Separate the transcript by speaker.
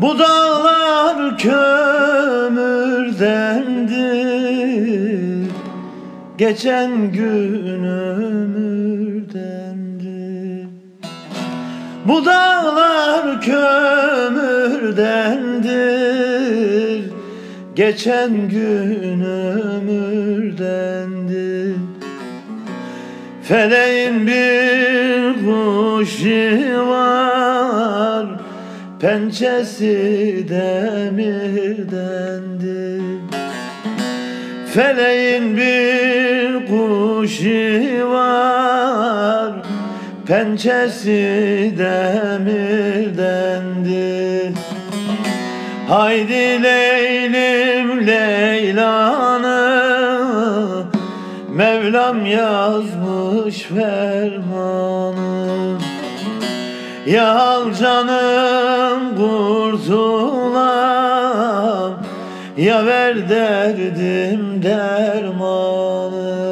Speaker 1: Bu dağlar kömürdendir, geçen gün ömürdendir. Bu dağlar kömürdendir, geçen gün ömürdendir. Feleğin bir kuşu var, pençesi demirdendir. Feleğin bir kuşu var, pençesi demirdendir. Haydi Leylim Leylanı, Mevlam yazmış fermanı. Ya al canım kurtulam, ya ver derdim dermanı.